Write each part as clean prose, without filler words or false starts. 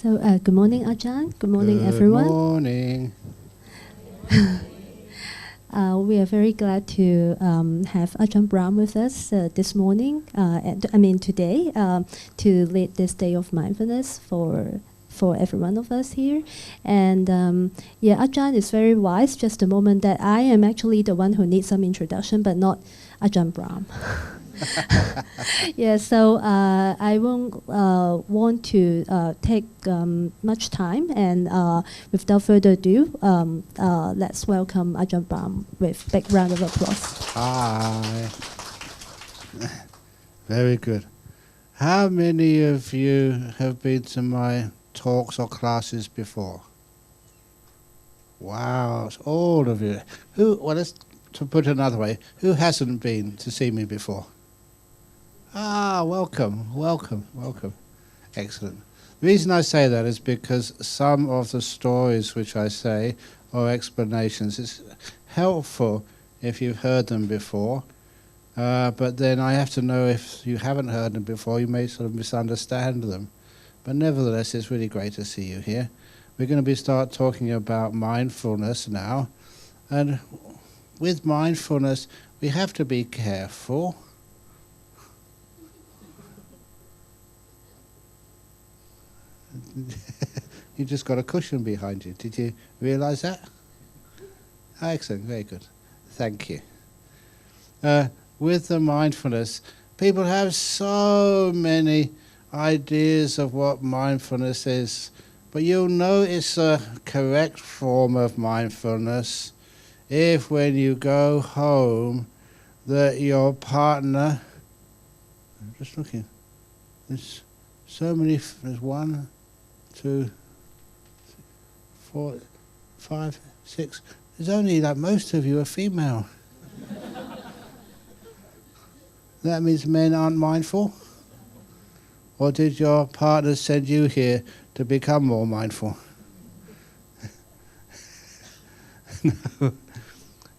So, good morning, Ajahn. Good morning, everyone. Good morning. We are very glad to have Ajahn Brahm with us this morning, today, to lead this day of mindfulness for every one of us here. And Ajahn is very wise, just a moment that I am actually the one who needs some introduction, but not Ajahn Brahm. So I won't want to take much time, and without further ado, let's welcome Ajahn Brahm with a big round of applause. Hi. Very good. How many of you have been to my talks or classes before? Wow, it's all of you. Let's to put it another way, who hasn't been to see me before? Welcome. Excellent. The reason I say that is because some of the stories which I say, or explanations, it's helpful if you've heard them before, but then I have to know if you haven't heard them before, you may sort of misunderstand them. But nevertheless, it's really great to see you here. We're going to start talking about mindfulness now, and with mindfulness, we have to be careful. You just got a cushion behind you. Did you realize that? Excellent, very good. Thank you. With the mindfulness, people have so many ideas of what mindfulness is, but you'll know it's a correct form of mindfulness if when you go home that your partner, I'm just looking, there's so many, there's 1, 2, 4, 5, 6, there's only like most of you are female. That means men aren't mindful? Or did your partner send you here to become more mindful? No.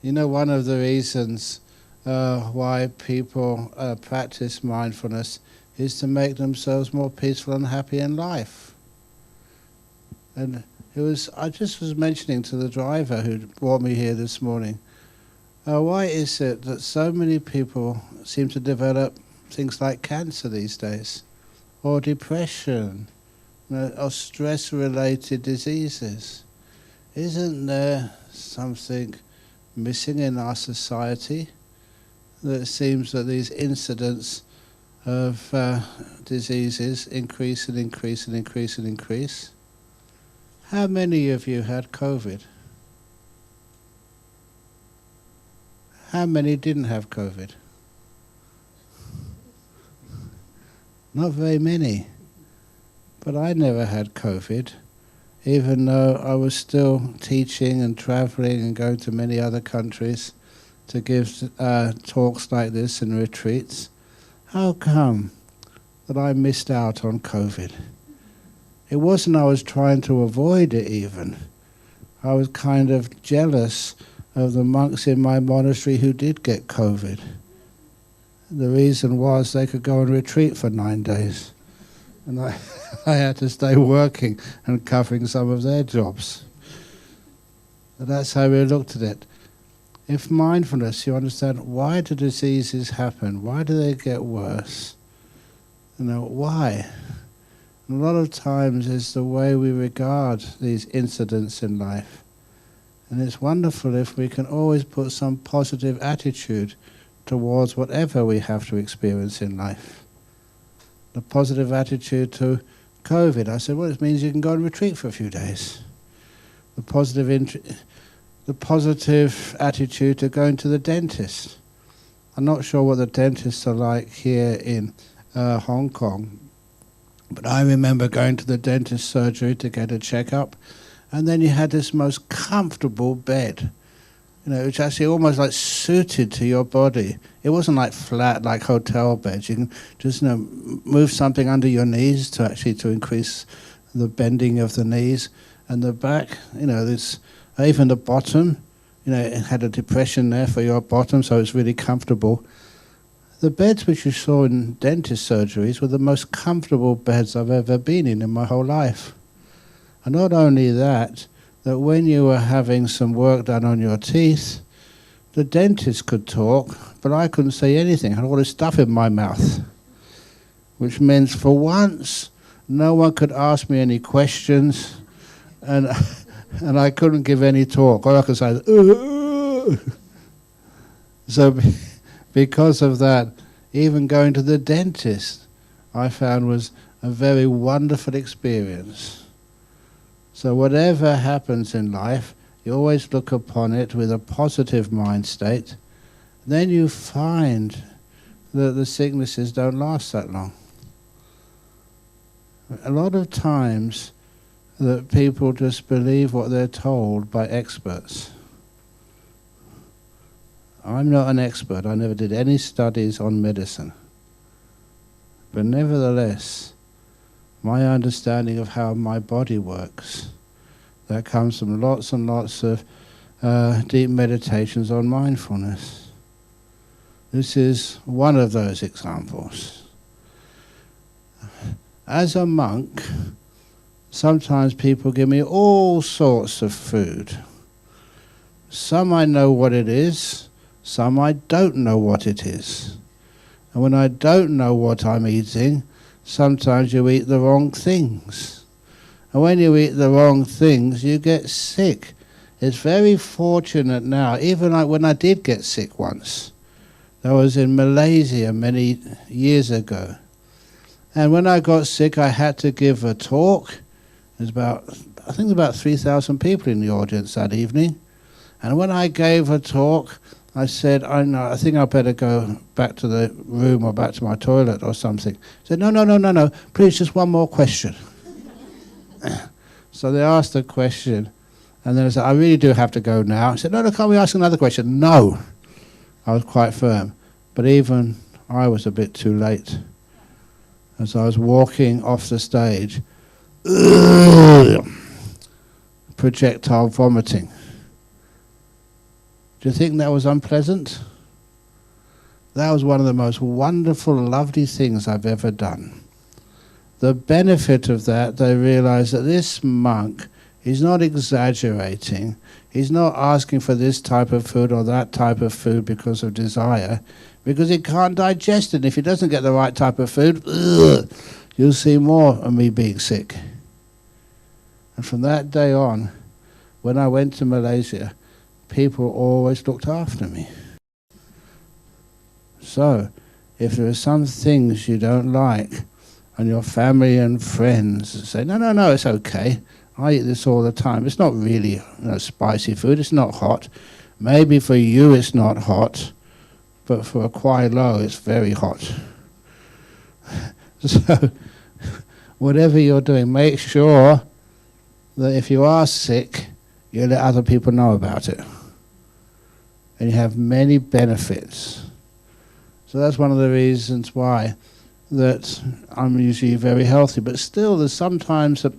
You know, one of the reasons why people practice mindfulness is to make themselves more peaceful and happy in life. And I just was mentioning to the driver who brought me here this morning, why is it that so many people seem to develop things like cancer these days, or depression, or stress-related diseases? Isn't there something missing in our society? That it seems that these incidents of diseases increase and increase and increase and increase. How many of you had COVID? How many didn't have COVID? Not very many. But I never had COVID, even though I was still teaching and traveling and going to many other countries to give talks like this and retreats. How come that I missed out on COVID? It wasn't I was trying to avoid it even. I was kind of jealous of the monks in my monastery who did get COVID. The reason was they could go on retreat for 9 days. And I had to stay working and covering some of their jobs. But that's how we looked at it. If mindfulness, you understand, why do diseases happen? Why do they get worse? Why? And a lot of times it's the way we regard these incidents in life. And it's wonderful if we can always put some positive attitude towards whatever we have to experience in life. The positive attitude to COVID. I said, well, it means you can go on retreat for a few days. The positive attitude to going to the dentist. I'm not sure what the dentists are like here in Hong Kong, but I remember going to the dentist surgery to get a checkup, and then you had this most comfortable bed, which actually almost like suited to your body. It wasn't like flat, like hotel beds. You can just move something under your knees to increase the bending of the knees, and the back, this, even the bottom, it had a depression there for your bottom, so it's really comfortable. The beds which you saw in dentist surgeries were the most comfortable beds I've ever been in my whole life. And not only that, that when you were having some work done on your teeth, the dentist could talk, but I couldn't say anything. I had all this stuff in my mouth, which means for once, no one could ask me any questions, and I couldn't give any talk. All I could say is, "Ugh." So because of that, even going to the dentist, I found was a very wonderful experience. So whatever happens in life, you always look upon it with a positive mind state. Then you find that the sicknesses don't last that long. A lot of times that people just believe what they're told by experts. I'm not an expert. I never did any studies on medicine. But nevertheless, my understanding of how my body works, that comes from lots and lots of deep meditations on mindfulness. This is one of those examples. As a monk, sometimes people give me all sorts of food. Some I know what it is, some I don't know what it is. And when I don't know what I'm eating, sometimes you eat the wrong things. And when you eat the wrong things, you get sick. It's very fortunate now, even like when I did get sick once. That was in Malaysia many years ago. And when I got sick, I had to give a talk. There's I think about 3,000 people in the audience that evening. And when I gave a talk, I said, I think I better go back to the room or back to my toilet or something. I said, no, please, just one more question. So they asked a question, and then I said, I really do have to go now. I said, no, can't we ask another question? No. I was quite firm. But even I was a bit too late. As I was walking off the stage, projectile vomiting. Do you think that was unpleasant? That was one of the most wonderful, lovely things I've ever done. The benefit of that, they realized that this monk is not exaggerating. He's not asking for this type of food or that type of food because of desire, because he can't digest it. And if he doesn't get the right type of food, you'll see more of me being sick. And from that day on, when I went to Malaysia, people always looked after me. So, if there are some things you don't like, and your family and friends say, no, it's okay, I eat this all the time. It's not really spicy food, it's not hot. Maybe for you it's not hot, but for a Kwai Lo it's very hot. So, whatever you're doing, make sure that if you are sick, you let other people know about it. And you have many benefits. So that's one of the reasons why that I'm usually very healthy. But still, there's sometimes that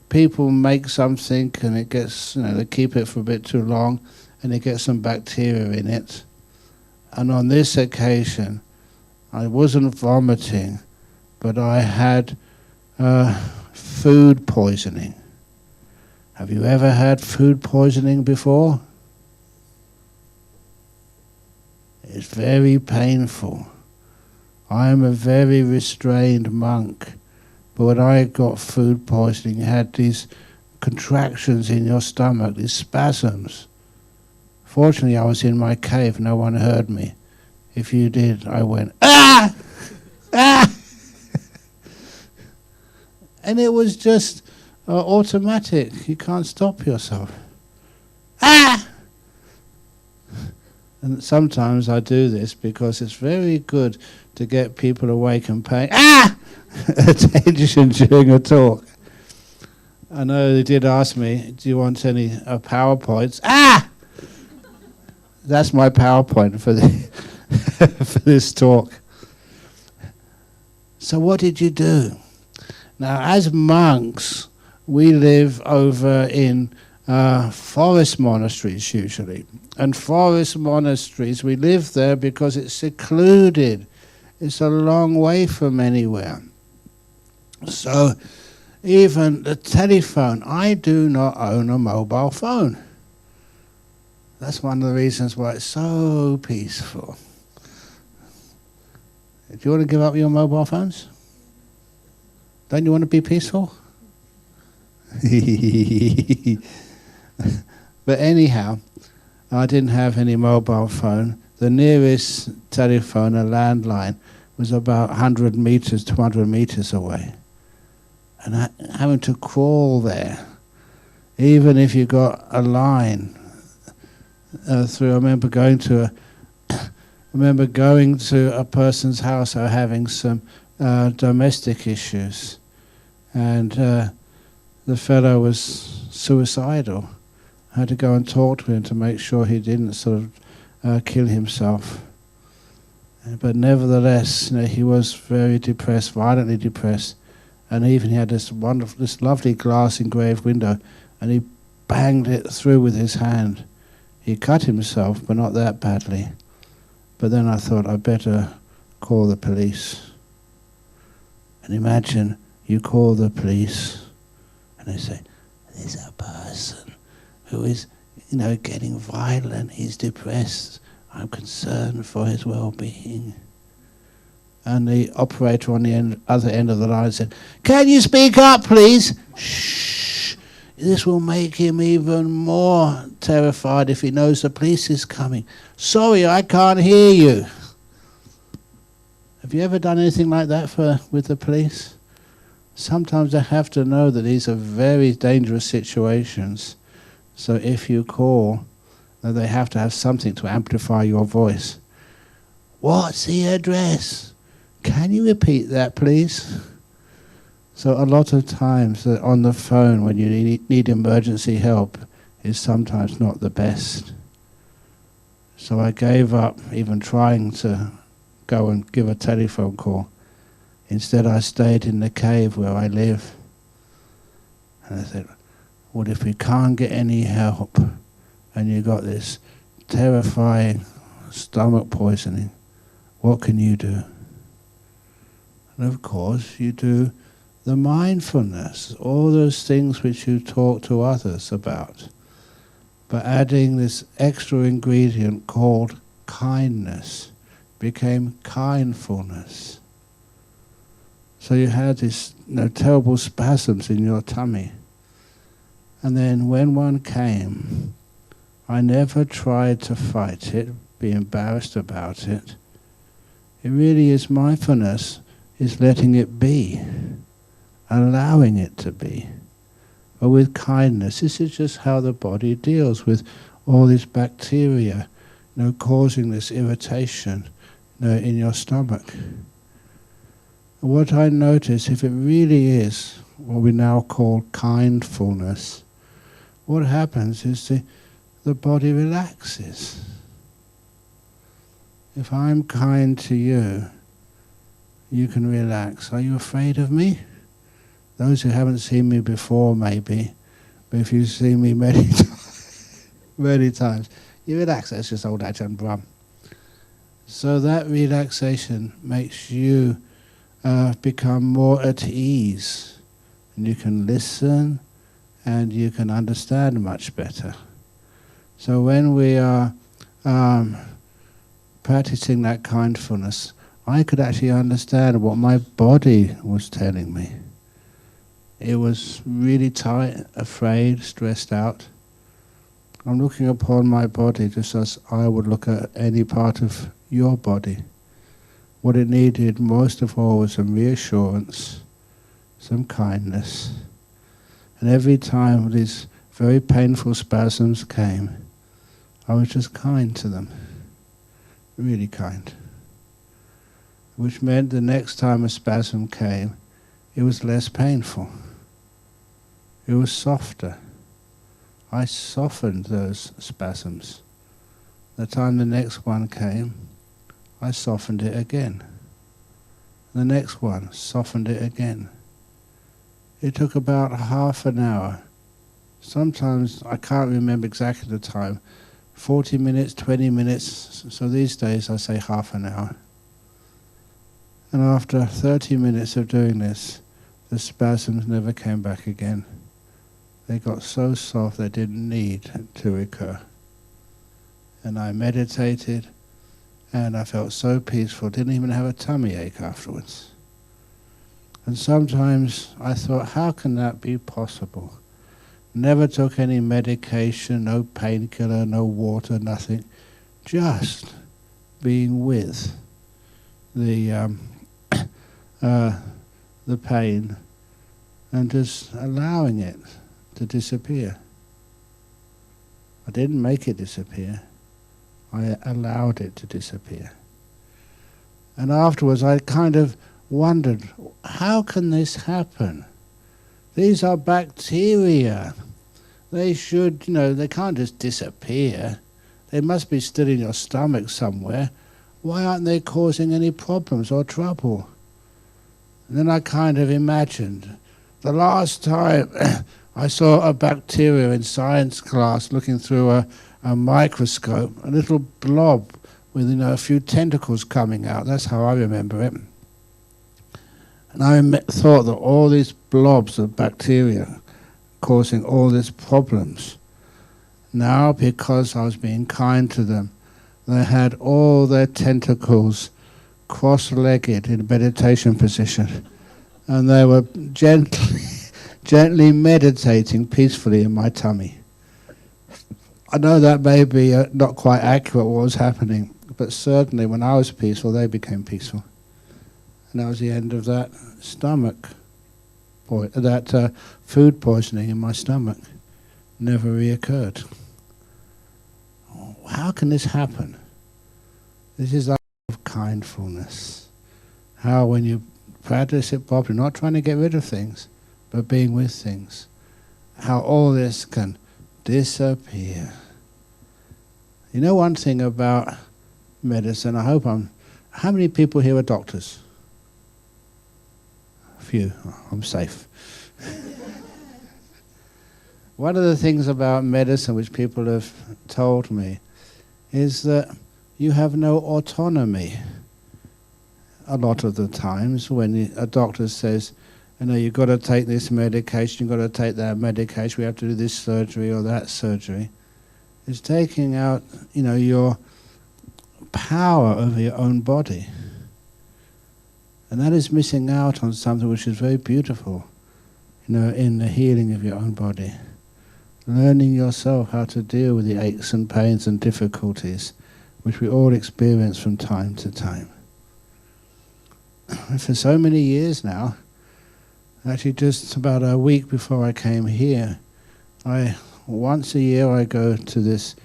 people make something and it gets, they keep it for a bit too long and they get some bacteria in it. And on this occasion, I wasn't vomiting, but I had food poisoning. Have you ever had food poisoning before? It's very painful. I am a very restrained monk, but when I got food poisoning, you had these contractions in your stomach, these spasms. Fortunately, I was in my cave, no one heard me. If you did, I went, ah! Ah! And it was just automatic. You can't stop yourself. Ah! And sometimes I do this because it's very good to get people awake and paying attention during a talk. I know they did ask me, do you want any PowerPoints? That's my PowerPoint for for this talk. So what did you do? Now, as monks, we live over in forest monasteries usually. And forest monasteries, we live there because it's secluded. It's a long way from anywhere. So even the telephone. I do not own a mobile phone. That's one of the reasons why it's so peaceful. Do you want to give up your mobile phones? Don't you want to be peaceful? But anyhow, I didn't have any mobile phone. The nearest telephone, a landline, was about 100 meters, 200 meters away. And having to crawl there, even if you got a line through. I remember going to a person's house who were having some domestic issues, and the fellow was suicidal. I had to go and talk to him to make sure he didn't sort of kill himself. But nevertheless, he was very depressed, violently depressed, and even he had this lovely glass engraved window, and he banged it through with his hand. He cut himself, but not that badly. But then I thought I'd better call the police. And imagine you call the police, and they say, "There's a person who is, getting violent. He's depressed. I'm concerned for his well-being." And the operator on the other end of the line said, "Can you speak up, please?" Shh. This will make him even more terrified if he knows the police is coming. "Sorry, I can't hear you." Have you ever done anything like that with the police? Sometimes they have to know that these are very dangerous situations. So if you call, then they have to have something to amplify your voice. "What's the address? Can you repeat that, please?" So a lot of times on the phone when you need emergency help is sometimes not the best. So I gave up even trying to go and give a telephone call. Instead I stayed in the cave where I live. And I said, "What if we can't get any help and you got this terrifying stomach poisoning? What can you do?" And of course you do the mindfulness, all those things which you talk to others about, but adding this extra ingredient called kindness became kindfulness. So you had this terrible spasms in your tummy. And then when one came, I never tried to fight it, be embarrassed about it. It really is mindfulness, is letting it be, allowing it to be. But with kindness, this is just how the body deals with all these bacteria, causing this irritation, in your stomach. What I notice, if it really is what we now call kindfulness, what happens is the body relaxes. If I'm kind to you, you can relax. Are you afraid of me? Those who haven't seen me before, maybe, but if you've seen me many times, you relax. That's just old Ajahn Brahm. So that relaxation makes you become more at ease, and you can listen and you can understand much better. So when we are practicing that kindfulness, I could actually understand what my body was telling me. It was really tight, afraid, stressed out. I'm looking upon my body just as I would look at any part of your body. What it needed most of all was some reassurance, some kindness. And every time these very painful spasms came, I was just kind to them, really kind. Which meant the next time a spasm came, it was less painful. It was softer. I softened those spasms. The time the next one came, I softened it again. The next one, softened it again. It took about half an hour. Sometimes, I can't remember exactly the time, 40 minutes, 20 minutes, so these days I say half an hour. And after 30 minutes of doing this, the spasms never came back again. They got so soft they didn't need to recur. And I meditated, and I felt so peaceful, didn't even have a tummy ache afterwards. And sometimes I thought, how can that be possible? Never took any medication, no painkiller, no water, nothing. Just being with the pain and just allowing it to disappear. I didn't make it disappear. I allowed it to disappear. And afterwards I kind of wondered, how can this happen? These are bacteria. They should, they can't just disappear. They must be still in your stomach somewhere. Why aren't they causing any problems or trouble? And then I kind of imagined, the last time I saw a bacteria in science class looking through a microscope, a little blob with a few tentacles coming out. That's how I remember it. And I thought that all these blobs of bacteria causing all these problems. Now, because I was being kind to them, they had all their tentacles cross-legged in meditation position, and they were gently meditating peacefully in my tummy. I know that may be not quite accurate what was happening, but certainly when I was peaceful, they became peaceful. And that was the end of that food poisoning in my stomach. Never reoccurred. How can this happen? This is the of kindfulness. How when you practice it properly, not trying to get rid of things, but being with things, how all this can disappear. You know one thing about medicine, how many people here are doctors? A few. I'm safe. One of the things about medicine which people have told me is that you have no autonomy. A lot of the times when a doctor says, you've got to take this medication, you've got to take that medication, we have to do this surgery or that surgery, it's taking out, your power over your own body. And that is missing out on something which is very beautiful, in the healing of your own body. Learning yourself how to deal with the aches and pains and difficulties which we all experience from time to time. And for so many years now, actually just about a week before I came here, once a year I go to this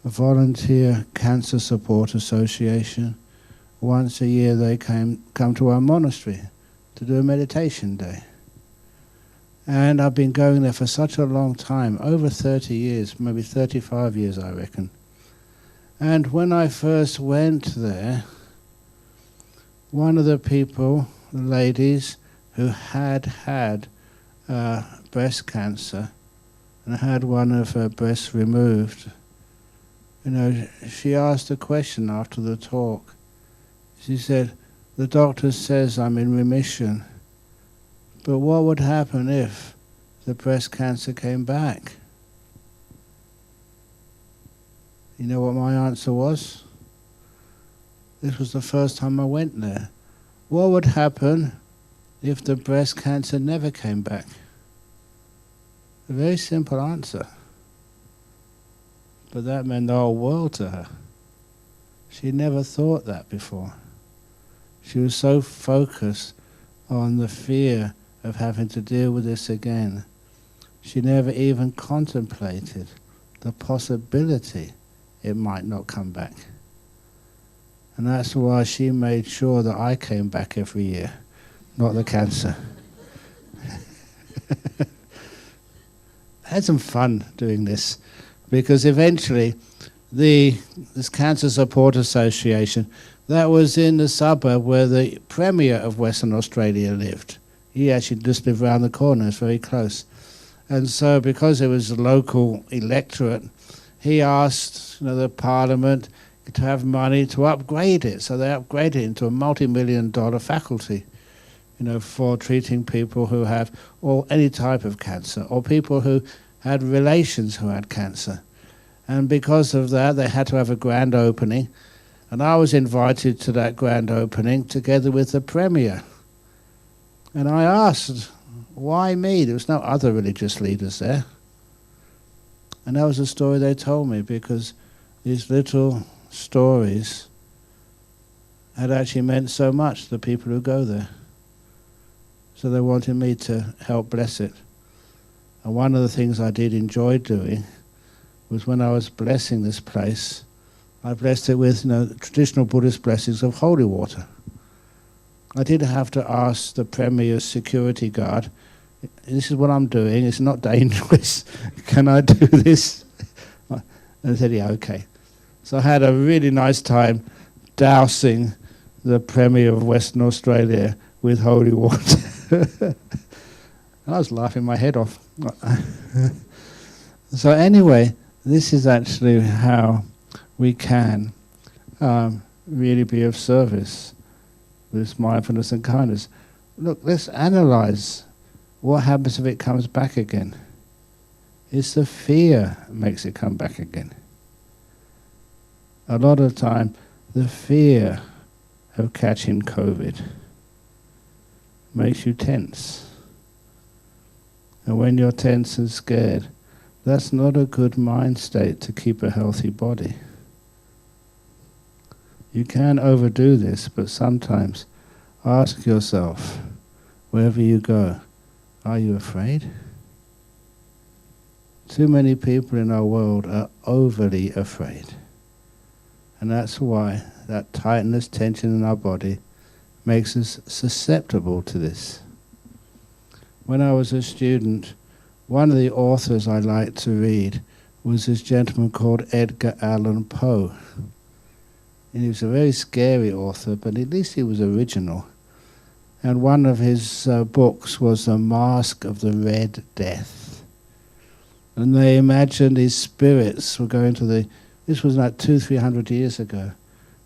volunteer cancer support association. Once a year they come to our monastery to do a meditation day. And I've been going there for such a long time, over 30 years, maybe 35 years I reckon. And when I first went there, one of the people, the ladies, who had breast cancer and had one of her breasts removed, she asked a question after the talk. She said, the doctor says I'm in remission, but what would happen if the breast cancer came back? You know what my answer was? This was the first time I went there. What would happen if the breast cancer never came back? A very simple answer. But that meant the whole world to her. She never thought that before. She was so focused on the fear of having to deal with this again. She never even contemplated the possibility it might not come back. And that's why she made sure that I came back every year, not the cancer. I had some fun doing this, because eventually this Cancer Support Association, that was in the suburb where the Premier of Western Australia lived. He actually just lived around the corner, it's very close. And so because it was a local electorate, he asked the Parliament to have money to upgrade it. So they upgraded it into a multi-million-dollar faculty. for treating people who have any type of cancer, or people who had relations who had cancer. And because of that, they had to have a grand opening. And I was invited to that grand opening together with the Premier. And I asked, why me? There was no other religious leaders there. And that was the story they told me, because these little stories had actually meant so much to the people who go there. So they wanted me to help bless it. And one of the things I did enjoy doing was when I was blessing this place, I blessed it with traditional Buddhist blessings of holy water. I did have to ask the Premier's security guard, this is what I'm doing, it's not dangerous, can I do this? And he said, yeah, okay. So I had a really nice time dousing the Premier of Western Australia with holy water. I was laughing my head off. So anyway, this is actually how we can really be of service with this mindfulness and kindness. Look, let's analyze what happens if it comes back again. It's the fear that makes it come back again. A lot of time, the fear of catching COVID makes you tense. And when you're tense and scared, that's not a good mind state to keep a healthy body. You can overdo this, but sometimes ask yourself, wherever you go, are you afraid? Too many people in our world are overly afraid. And that's why that tightness, tension in our body makes us susceptible to this. When I was a student, one of the authors I liked to read was this gentleman called Edgar Allan Poe. And he was a very scary author, but at least he was original. And one of his books was The Mask of the Red Death. And they imagined these spirits were going to this was like 200-300 years ago.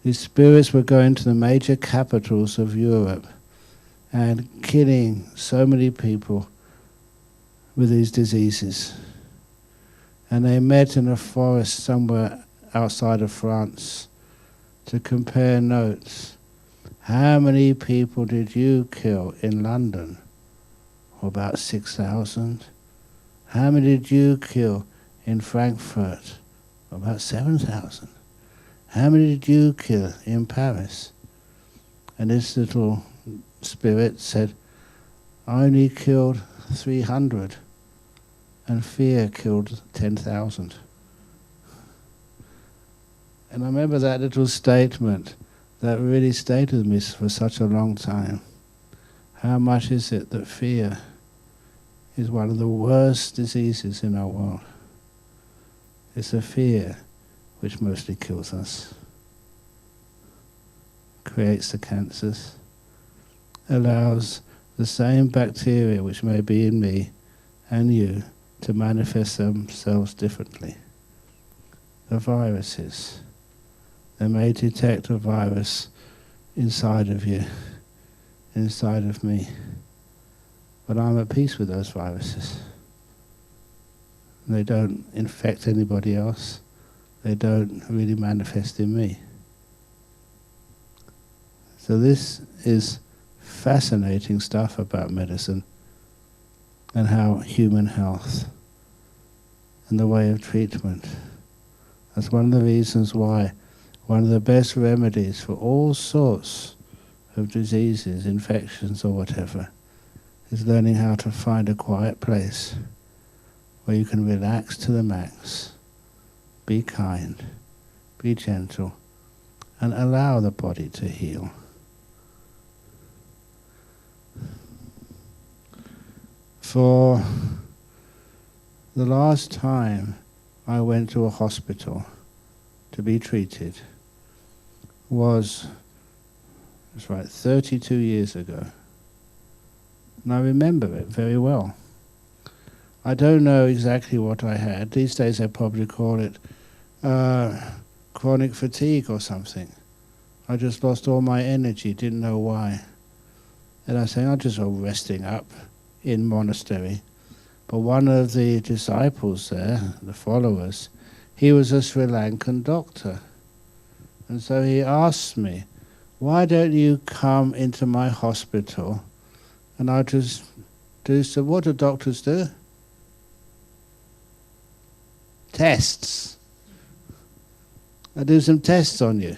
These spirits were going to the major capitals of Europe and killing so many people with these diseases. And they met in a forest somewhere outside of France to compare notes. How many people did you kill in London? About 6,000. How many did you kill in Frankfurt? About 7,000. How many did you kill in Paris? And this little spirit said, I only killed 300, and fear killed 10,000. And I remember that little statement that really stayed with me for such a long time. How much is it that fear is one of the worst diseases in our world? It's the fear which mostly kills us, creates the cancers, allows the same bacteria which may be in me and you to manifest themselves differently. The viruses, they may detect a virus inside of you, inside of me, but I'm at peace with those viruses. They don't infect anybody else. They don't really manifest in me. So this is fascinating stuff about medicine and how human health and the way of treatment. That's one of the reasons why one of the best remedies for all sorts of diseases, infections or whatever, is learning how to find a quiet place where you can relax to the max, be kind, be gentle, and allow the body to heal. For the last time I went to a hospital to be treated was 32 years ago. And I remember it very well. I don't know exactly what I had. These days they probably call it chronic fatigue or something. I just lost all my energy, didn't know why. And I was saying, I'm just all resting up in monastery. But one of the disciples there, the followers, he was a Sri Lankan doctor. And so he asked me, why don't you come into my hospital and I'll just do some, what do doctors do? Tests. I'll do some tests on you.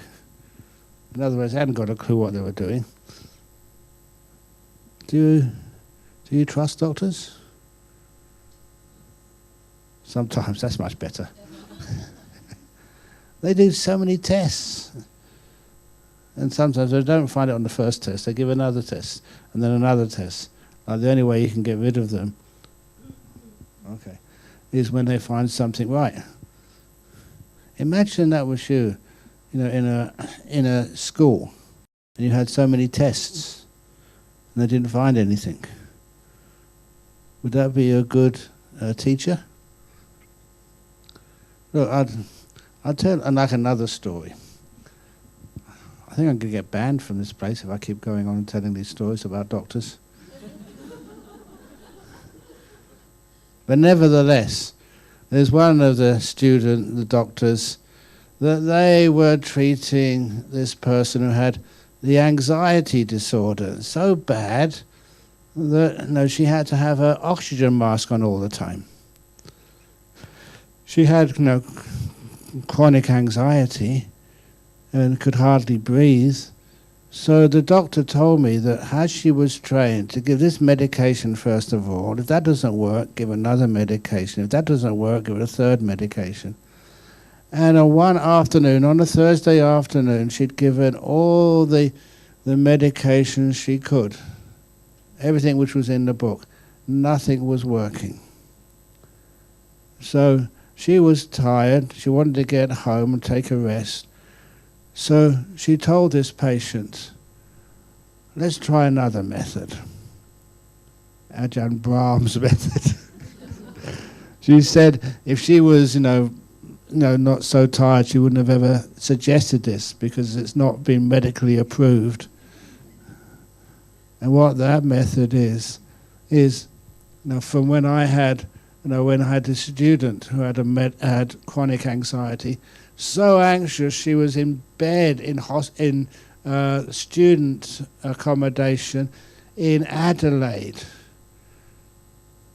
In other words, I hadn't got a clue what they were doing. Do you trust doctors? Sometimes, that's much better. They do so many tests. And sometimes they don't find it on the first test. They give another test, and then another test. Like the only way you can get rid of them, is when they find something right. Imagine that was you, in a school, and you had so many tests, and they didn't find anything. Would that be a good teacher? Look, I'll tell like another story. I think I'm going to get banned from this place if I keep going on and telling these stories about doctors. But nevertheless, there's one of the doctors, that they were treating this person who had the anxiety disorder so bad that she had to have her oxygen mask on all the time. She had chronic anxiety and could hardly breathe. So the doctor told me that as she was trained to give this medication first of all, if that doesn't work, give another medication. If that doesn't work, give it a third medication. And on one afternoon, on a Thursday afternoon, she'd given all the medications she could. Everything which was in the book. Nothing was working. So she was tired. She wanted to get home and take a rest. So she told this patient, let's try another method. Ajahn Brahm's method. She said if she was, not so tired, she wouldn't have ever suggested this because it's not been medically approved. And what that method is from when I had, when I had a student who had chronic anxiety, so anxious she was in bed in student accommodation in Adelaide.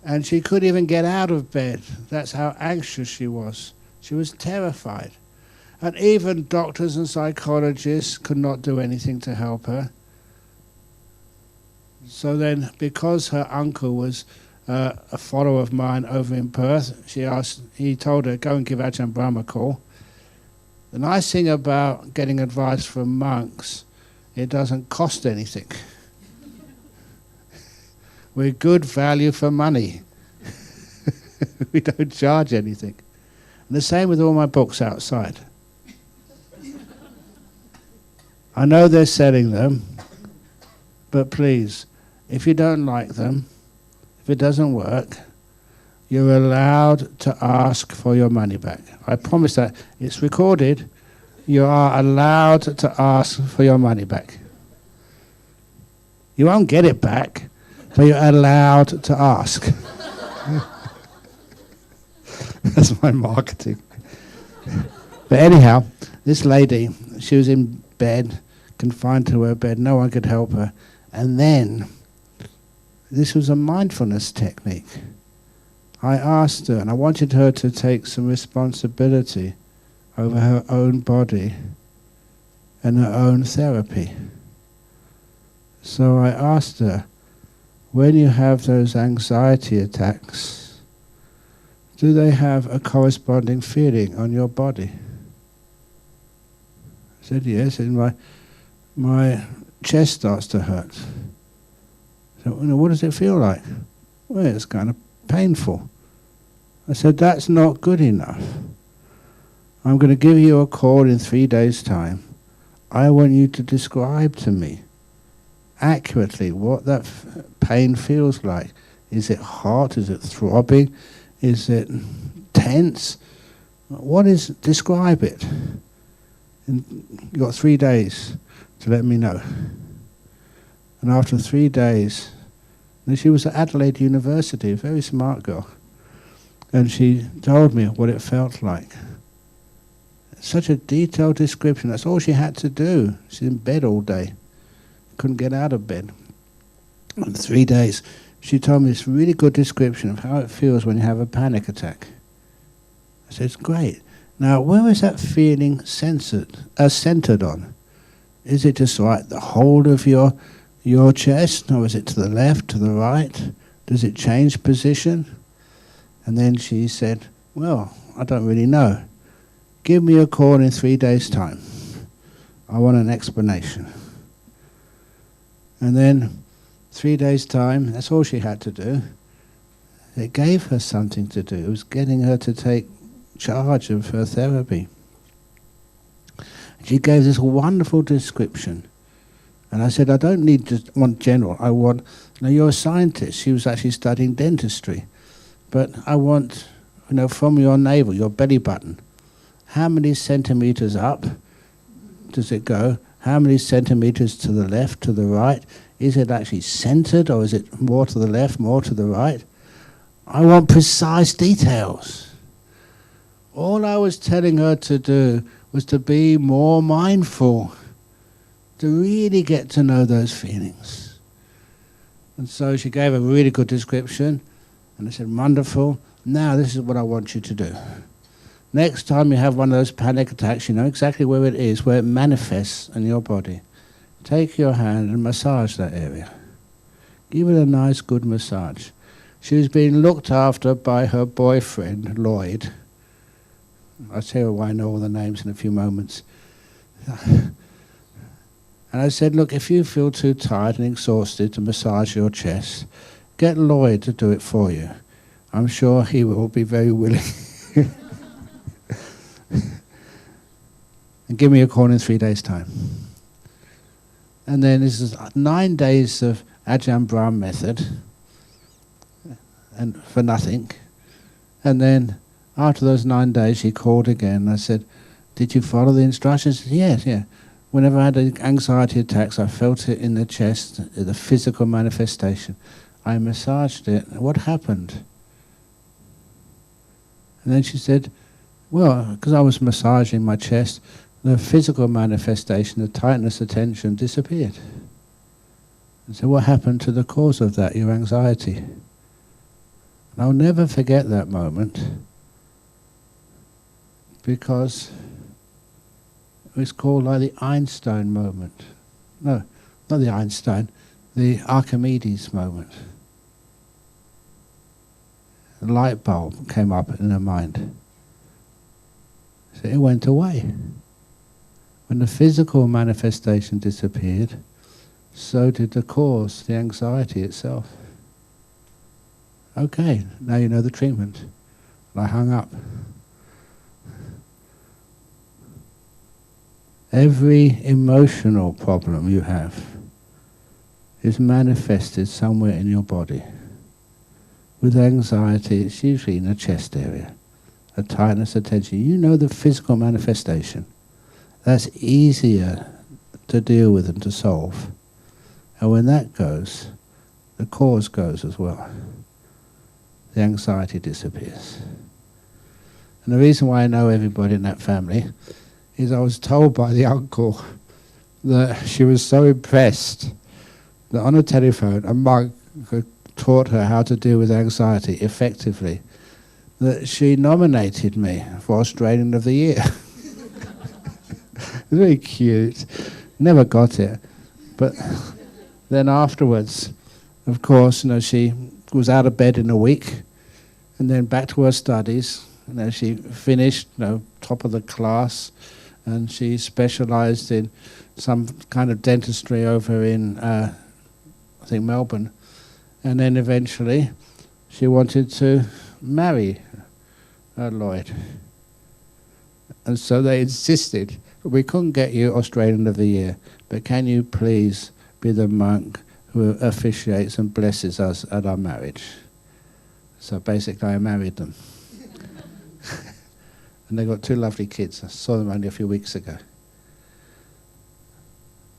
And she couldn't even get out of bed. That's how anxious she was. She was terrified. And even doctors and psychologists could not do anything to help her. So then, because her uncle was a follower of mine over in Perth, he told her, go and give Ajahn Brahm a call. The nice thing about getting advice from monks, it doesn't cost anything. We're good value for money. We don't charge anything. And the same with all my books outside. I know they're selling them, but please, if you don't like them, if it doesn't work, you're allowed to ask for your money back. I promise that. It's recorded. You are allowed to ask for your money back. You won't get it back, but you're allowed to ask. That's my marketing. But anyhow, this lady, she was in bed, confined to her bed. No one could help her. And then, this was a mindfulness technique. I asked her, and I wanted her to take some responsibility over her own body and her own therapy. So I asked her, when you have those anxiety attacks, do they have a corresponding feeling on your body? I said, yes, and my chest starts to hurt. So, what does it feel like? Well, it's kind of painful. I said, that's not good enough. I'm going to give you a call in 3 days' time. I want you to describe to me accurately what that pain feels like. Is it hot? Is it throbbing? Is it tense? Describe it. And you've got 3 days to let me know. And after 3 days, and she was at Adelaide University, a very smart girl, and she told me what it felt like. Such a detailed description. That's all she had to do. She's in bed all day. Couldn't get out of bed. In 3 days, she told me this really good description of how it feels when you have a panic attack. I said, it's great. Now, where is that feeling centered on? Is it just like the whole of your chest, or is it to the left, to the right? Does it change position? And then she said, well, I don't really know. Give me a call in 3 days' time. I want an explanation. And then 3 days' time, that's all she had to do. It gave her something to do. It was getting her to take charge of her therapy. She gave this wonderful description. And I said, I don't want general. I want, now you're a scientist. She was actually studying dentistry. But I want, from your navel, your belly button, how many centimeters up does it go? How many centimeters to the left, to the right? Is it actually centered, or is it more to the left, more to the right? I want precise details. All I was telling her to do was to be more mindful, to really get to know those feelings. And so she gave a really good description, and I said, wonderful, now this is what I want you to do. Next time you have one of those panic attacks, you know exactly where it is, where it manifests in your body. Take your hand and massage that area. Give it a nice, good massage. She was being looked after by her boyfriend, Lloyd. I'll tell you why I know all the names in a few moments. And I said, look, if you feel too tired and exhausted to massage your chest, get Lloyd to do it for you. I'm sure he will be very willing. And give me a call in 3 days' time. And then this is 9 days of Ajahn Brahm method, and for nothing. And then after those 9 days, she called again. I said, did you follow the instructions? She said, yes, yeah. Whenever I had anxiety attacks, I felt it in the chest, the physical manifestation. I massaged it. What happened? And then she said, well, because I was massaging my chest, the physical manifestation, the tightness, the tension disappeared. And so what happened to the cause of that, your anxiety? And I'll never forget that moment, because it was called like the Einstein moment. No, not the Einstein, the Archimedes moment. The light bulb came up in her mind. So it went away. When the physical manifestation disappeared, so did the cause, the anxiety itself. Okay, now you know the treatment. And I hung up. Every emotional problem you have is manifested somewhere in your body. With anxiety, it's usually in the chest area. A tightness, a tension. You know the physical manifestation. That's easier to deal with and to solve. And when that goes, the cause goes as well. The anxiety disappears. And the reason why I know everybody in that family is I was told by the uncle that she was so impressed that on a telephone a monk had taught her how to deal with anxiety effectively, that she nominated me for Australian of the Year. Very cute. Never got it. But then afterwards, of course, she was out of bed in a week, and then back to her studies. She finished, top of the class, and she specialised in some kind of dentistry over in, I think, Melbourne. And then eventually, she wanted to marry Lloyd. And so they insisted, we couldn't get you Australian of the Year, but can you please be the monk who officiates and blesses us at our marriage? So basically I married them. And they got 2 lovely kids. I saw them only a few weeks ago.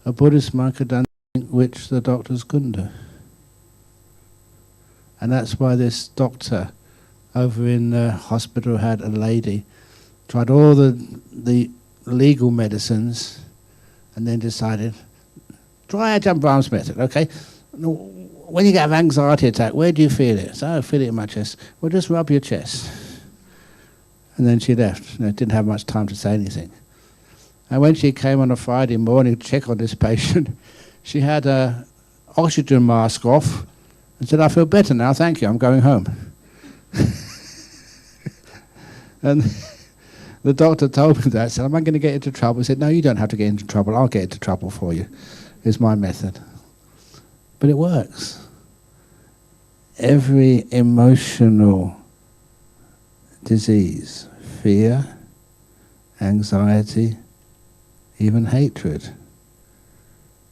A Buddhist monk had done which the doctors couldn't do. And that's why this doctor over in the hospital had a lady, tried all the legal medicines, and then decided, try Ajahn Brahm's method, okay? When you get an anxiety attack, where do you feel it? So I feel it in my chest. Well, just rub your chest. And then she left. Didn't have much time to say anything. And when she came on a Friday morning to check on this patient, she had an oxygen mask off and said, I feel better now, thank you, I'm going home. And the doctor told me that, said, am I going to get into trouble? He said, no, you don't have to get into trouble, I'll get into trouble for you. It's my method. But it works. Every emotional disease, fear, anxiety, even hatred.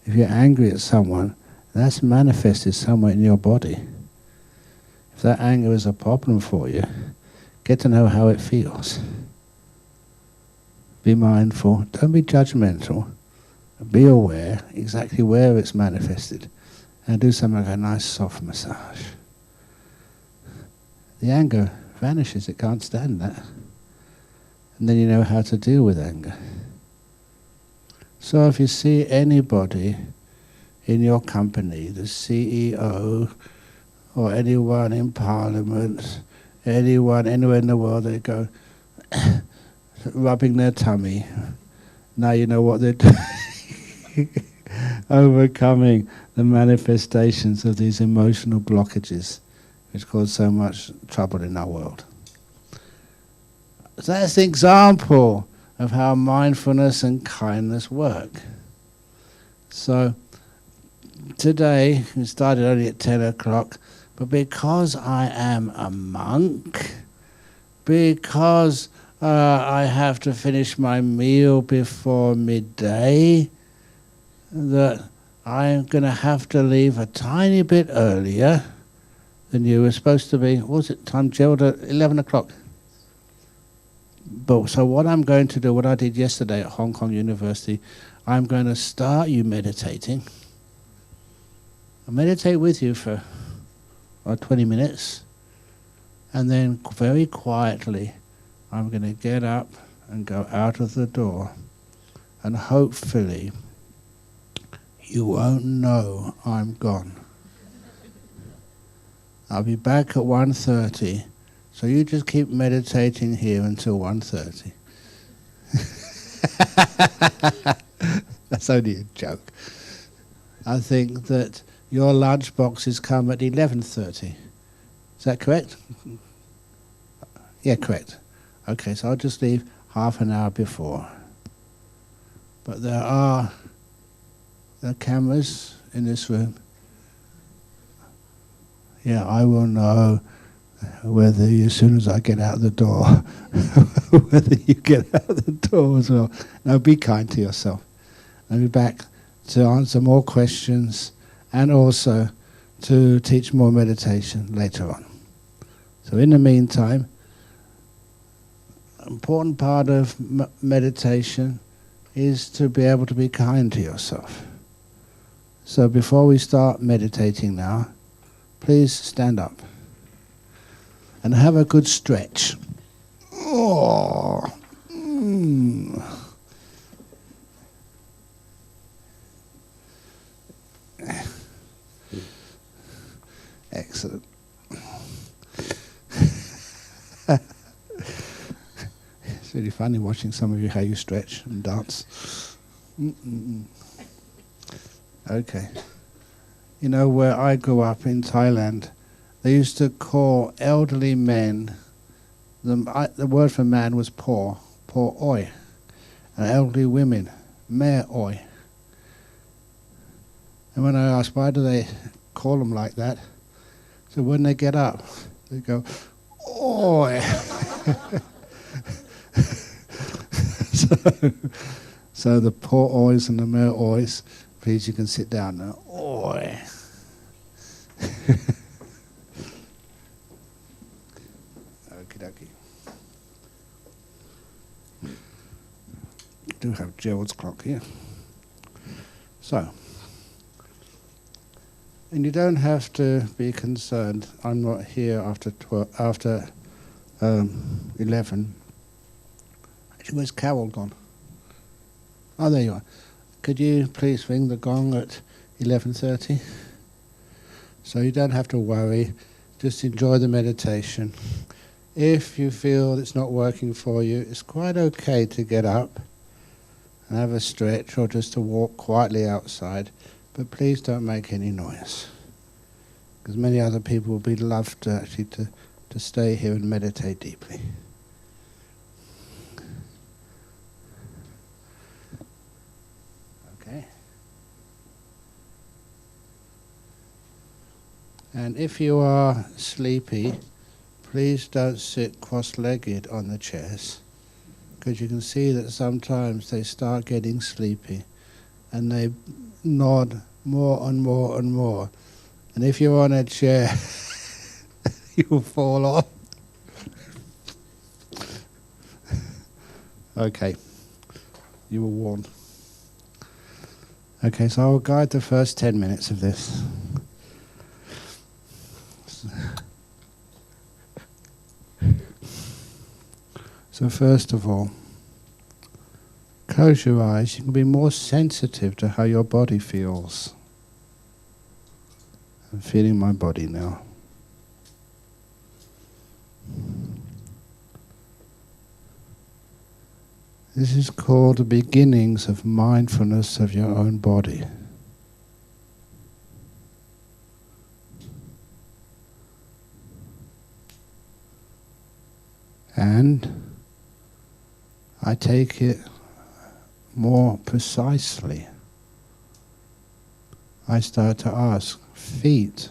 If you're angry at someone, that's manifested somewhere in your body. If that anger is a problem for you, get to know how it feels. Be mindful, don't be judgmental. Be aware exactly where it's manifested and do something like a nice soft massage. The anger vanishes, it can't stand that. And then you know how to deal with anger. So if you see anybody in your company, the CEO or anyone in Parliament, anyone anywhere in the world, they go rubbing their tummy. Now you know what they're doing. Overcoming the manifestations of these emotional blockages which cause so much trouble in our world. So that's the example of how mindfulness and kindness work. So today, we started only at 10 o'clock, but because I am a monk, because I have to finish my meal before midday, that I'm going to have to leave a tiny bit earlier than you were supposed to be. What was it time, Gerald? 11 o'clock. But so what I'm going to do, what I did yesterday at Hong Kong University, I'm going to start you meditating. I'll meditate with you for 20 minutes, and then very quietly I'm going to get up and go out of the door, and hopefully you won't know I'm gone. I'll be back at 1:30, so you just keep meditating here until 1:30. That's only a joke. I think that your lunch boxes come at 11:30. Is that correct? Yeah, correct. Okay, so I'll just leave half an hour before. But there are cameras in this room. Yeah, I will know whether you, as soon as I get out the door, whether you get out the door as well. Now be kind to yourself. I'll be back to answer more questions and also to teach more meditation later on. So in the meantime, an important part of meditation is to be able to be kind to yourself. So before we start meditating now, please stand up and have a good stretch. Oh. Excellent. It's really funny watching some of you how you stretch and dance. Okay. You know, where I grew up in Thailand, they used to call elderly men, the word for man was po oi, and elderly women, me oi. And when I asked why do they call them like that, so when they get up, they go, oi. So the po ois and the me ois, please you can sit down now. Oi. Okie dokie. We do have Gerald's clock here. So, And you don't have to be concerned. I'm not here after 11. Actually, where's Carol gone? Oh, there you are. Could you please ring the gong at 11:30? So you don't have to worry. Just enjoy the meditation. If you feel it's not working for you, it's quite okay to get up and have a stretch or just to walk quietly outside. But please don't make any noise, because many other people would be loved to actually to stay here and meditate deeply. Okay. And if you are sleepy, please don't sit cross-legged on the chairs, because you can see that sometimes they start getting sleepy and they nod more and more and more. And if you're on a chair, you'll fall off. Okay, you were warned. Okay, so I will guide the first 10 minutes of this. So first of all, close your eyes. You can be more sensitive to how your body feels. I'm feeling my body now. This is called the beginnings of mindfulness of your own body. And I take it more precisely. I start to ask, feet,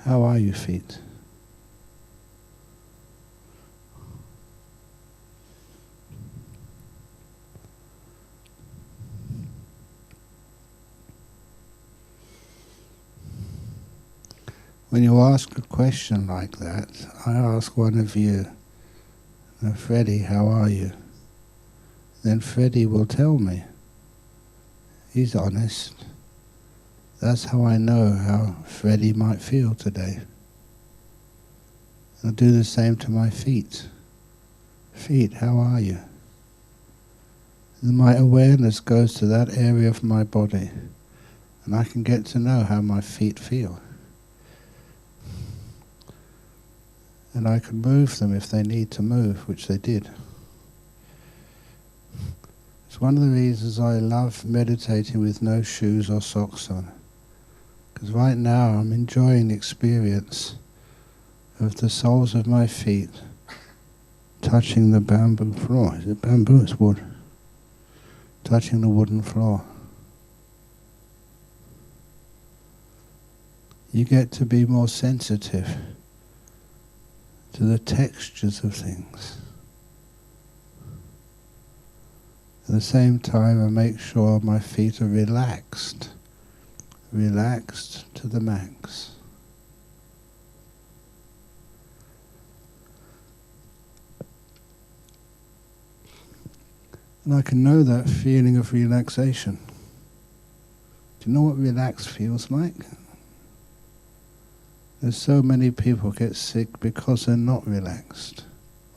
how are you, feet? When you ask a question like that, I ask one of you, Freddie, how are you? Then Freddie will tell me. He's honest. That's how I know how Freddie might feel today. I'll do the same to my feet. Feet, how are you? And my awareness goes to that area of my body, and I can get to know how my feet feel. And I can move them if they need to move, which they did. It's one of the reasons I love meditating with no shoes or socks on. Because right now I'm enjoying the experience of the soles of my feet touching the bamboo floor. Is it bamboo? It's wood. Touching the wooden floor. You get to be more sensitive to the textures of things. At the same time, I make sure my feet are relaxed. Relaxed to the max. And I can know that feeling of relaxation. Do you know what relaxed feels like? There's so many people get sick because they're not relaxed,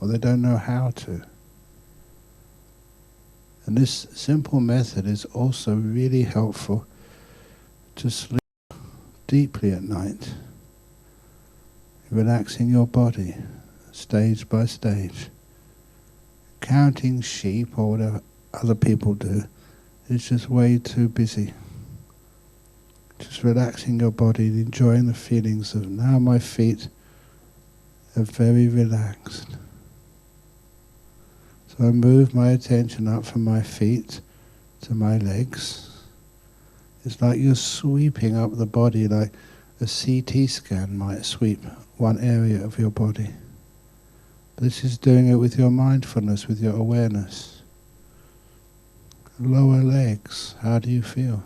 or they don't know how to. And this simple method is also really helpful to sleep deeply at night, relaxing your body stage by stage. Counting sheep or whatever other people do is just way too busy. Just relaxing your body and enjoying the feelings of now my feet are very relaxed. So I move my attention up from my feet to my legs. It's like you're sweeping up the body like a CT scan might sweep one area of your body. This is doing it with your mindfulness, with your awareness. Lower legs, how do you feel?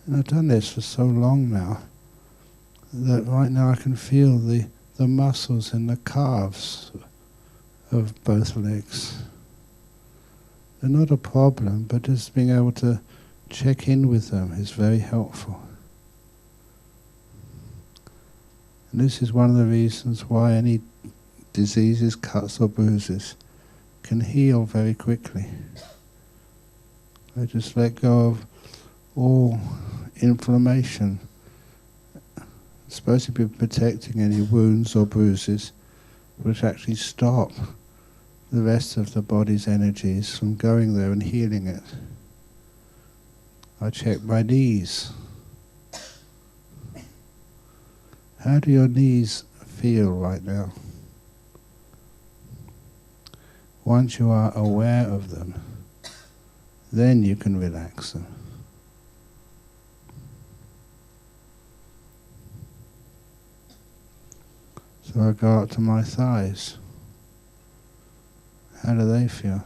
And I've done this for so long now that right now I can feel the muscles in the calves of both legs. they're not a problem, but just being able to check in with them is very helpful. And this is one of the reasons why any diseases, cuts or bruises can heal very quickly. I just let go of all inflammation. It's supposed to be protecting any wounds or bruises, which actually stop the rest of the body's energies from going there and healing it. I check my knees. How do your knees feel right now? Once you are aware of them, then you can relax them. So I go up to my thighs. How do they feel?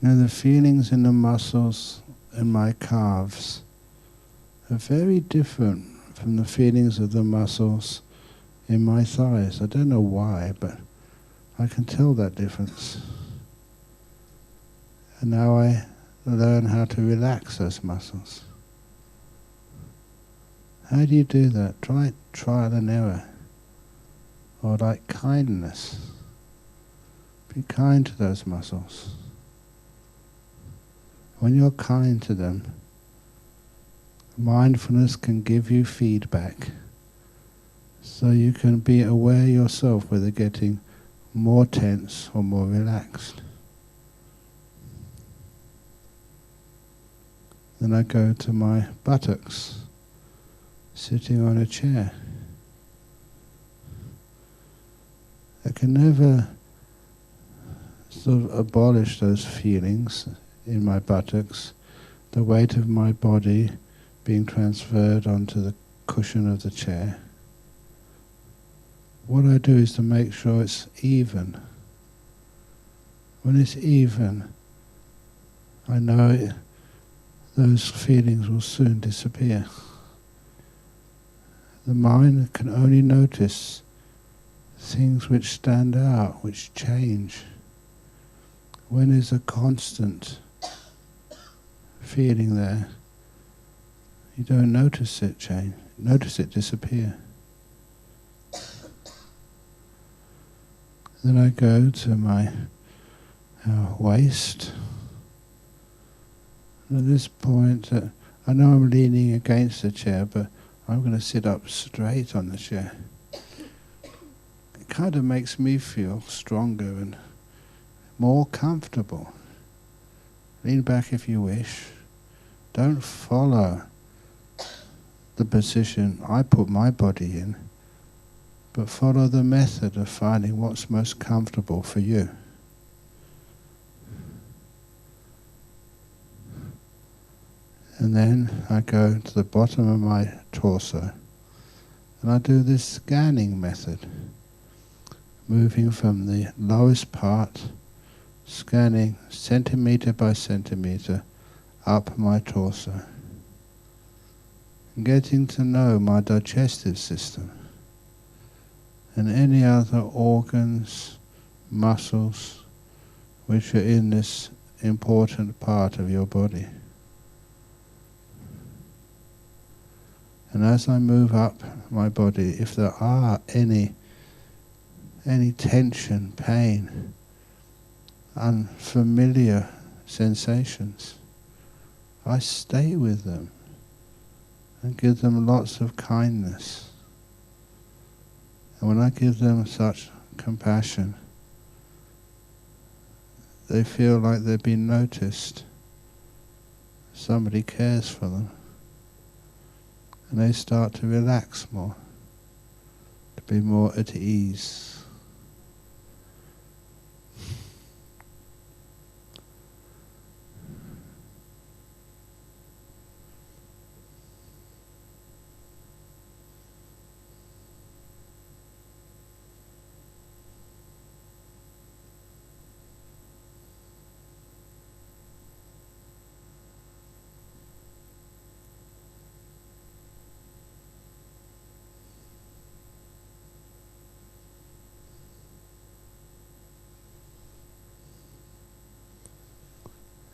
Now the feelings in the muscles in my calves are very different from the feelings of the muscles in my thighs. I don't know why, but I can tell that difference. And now I learn how to relax those muscles. How do you do that? Try trial and error. Or like kindness. Be kind to those muscles. When you're kind to them, mindfulness can give you feedback. So you can be aware yourself whether getting more tense or more relaxed. Then I go to my buttocks, sitting on a chair. I can never sort of abolish those feelings in my buttocks, the weight of my body being transferred onto the cushion of the chair. What I do is to make sure it's even. When it's even, I know those feelings will soon disappear. The mind can only notice things which stand out, which change. When there's a constant feeling there, you don't notice it change, notice it disappear. Then I go to my waist. At this point, I know I'm leaning against the chair, but I'm going to sit up straight on the chair. It kind of makes me feel stronger and more comfortable. Lean back if you wish. Don't follow the position I put my body in, but follow the method of finding what's most comfortable for you. And then I go to the bottom of my torso and I do this scanning method, moving from the lowest part, scanning centimeter by centimeter up my torso, and getting to know my digestive system and any other organs, muscles which are in this important part of your body. And as I move up my body, if there are any tension, pain, unfamiliar sensations, I stay with them and give them lots of kindness. And when I give them such compassion, they feel like they've been noticed. Somebody cares for them. And they start to relax more, to be more at ease.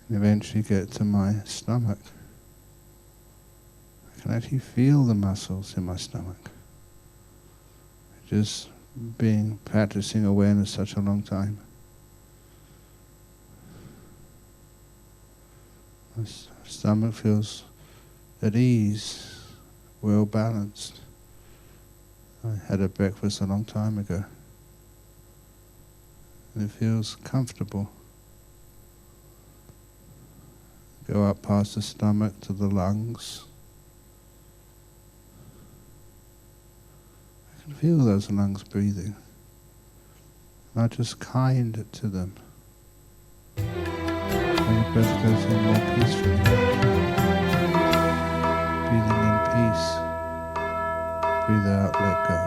and eventually get to my stomach. I can actually feel the muscles in my stomach. Just practicing awareness such a long time. My stomach feels at ease, well balanced. I had a breakfast a long time ago, and it feels comfortable. Go up past the stomach to the lungs. I can feel those lungs breathing. And I just kind to them. And the breath goes in more peacefully. Breathing in peace. Breathe out, let go.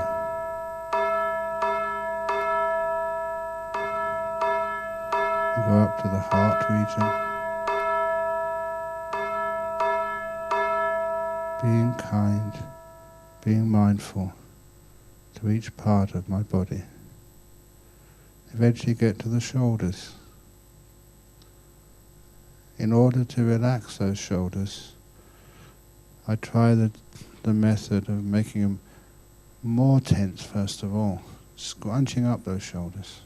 And go up to the heart region. Being kind, being mindful to each part of my body. Eventually get to the shoulders. In order to relax those shoulders, I try the method of making them more tense first of all, scrunching up those shoulders.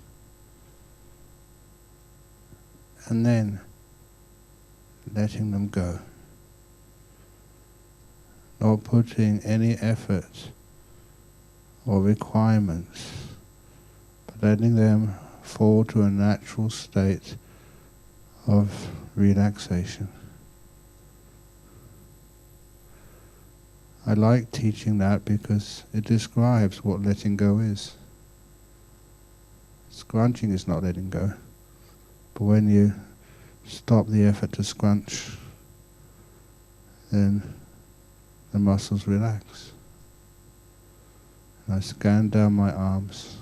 And then letting them go. Not putting any effort or requirements, but letting them fall to a natural state of relaxation. I like teaching that because it describes what letting go is. Scrunching is not letting go, but when you stop the effort to scrunch, then the muscles relax. And I scan down my arms.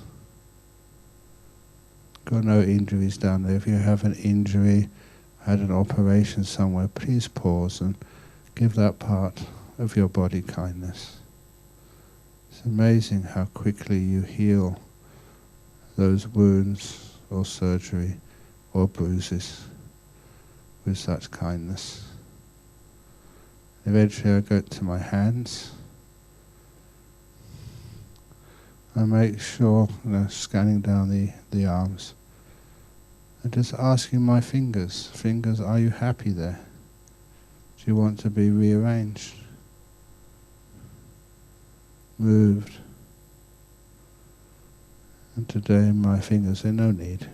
Got no injuries down there. If you have an injury, had an operation somewhere, please pause and give that part of your body kindness. It's amazing how quickly you heal those wounds or surgery or bruises with such kindness. Eventually I go to my hands. I make sure, scanning down the arms, and just asking my fingers, are you happy there? Do you want to be rearranged? Moved? And today my fingers say no need.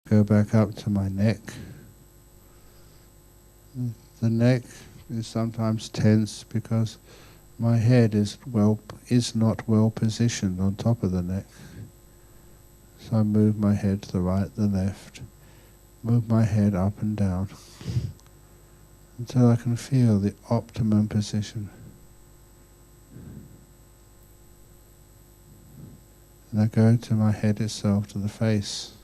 Go back up to my neck. The neck is sometimes tense because my head is not well positioned on top of the neck. So I move my head to the right, the left, move my head up and down until I can feel the optimum position. And I go to my head itself, to the face.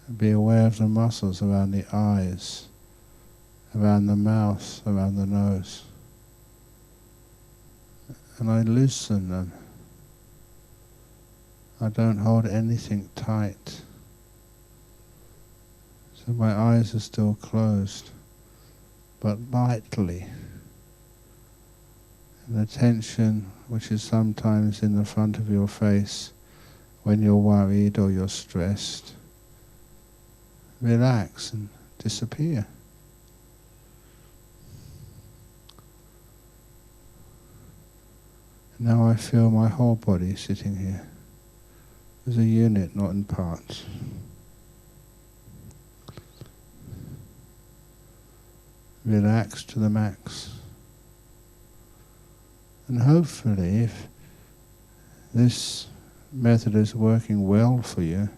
And be aware of the muscles around the eyes, around the mouth, around the nose. And I loosen them. I don't hold anything tight. So my eyes are still closed, but lightly. And the tension which is sometimes in the front of your face when you're worried or you're stressed, relax and disappear. Now I feel my whole body sitting here as a unit, not in parts. Relax to the max. And hopefully, if this method is working well for you,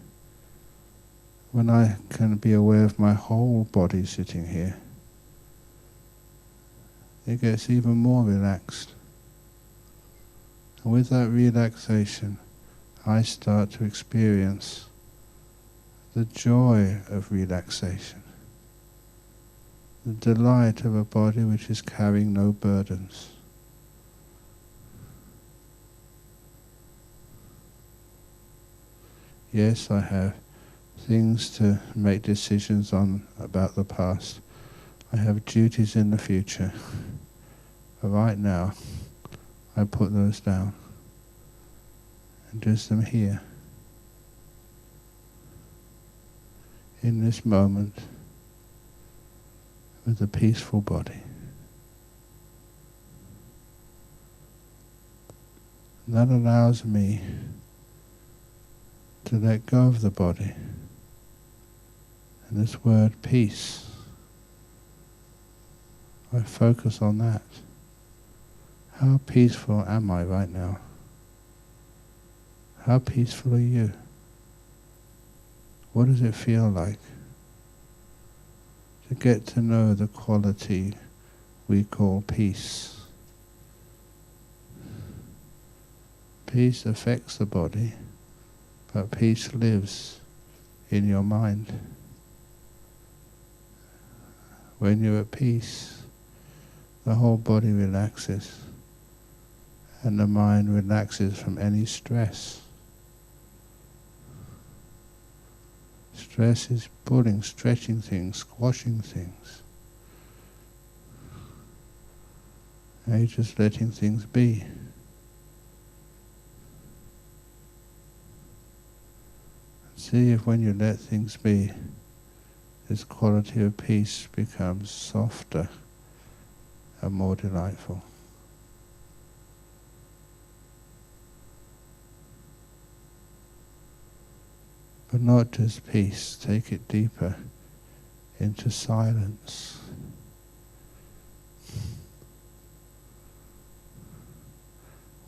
when I can be aware of my whole body sitting here, it gets even more relaxed. And with that relaxation, I start to experience the joy of relaxation, the delight of a body which is carrying no burdens. Yes, I have things to make decisions on about the past. I have duties in the future. But right now, I put those down and just am here in this moment with a peaceful body. And that allows me to let go of the body. And this word peace, I focus on that. How peaceful am I right now? How peaceful are you? What does it feel like to get to know the quality we call peace? Peace affects the body, but peace lives in your mind. When you're at peace, the whole body relaxes, and the mind relaxes from any stress. Stress is pulling, stretching things, squashing things. And you're just letting things be. See if when you let things be, this quality of peace becomes softer and more delightful. But not just peace, take it deeper into silence.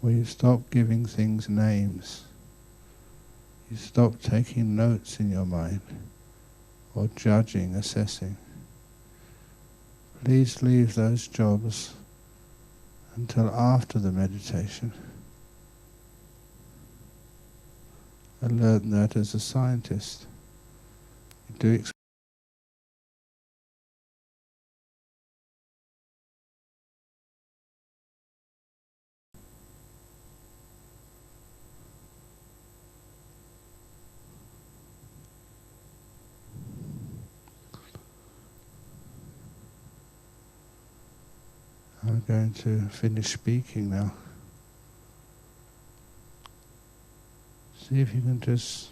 Where you stop giving things names. You stop taking notes in your mind or judging, assessing. Please leave those jobs until after the meditation. I learned that as a scientist. You do I'm going to finish speaking now. See if you can just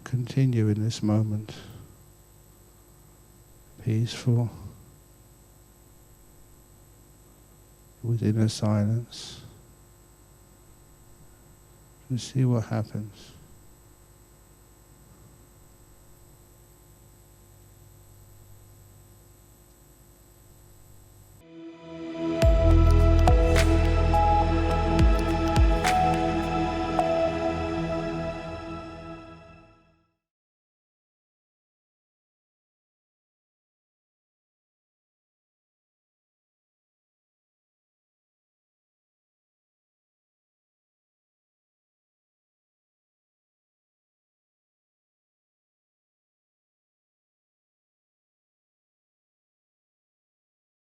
continue in this moment. Peaceful, within a silence. To see what happens.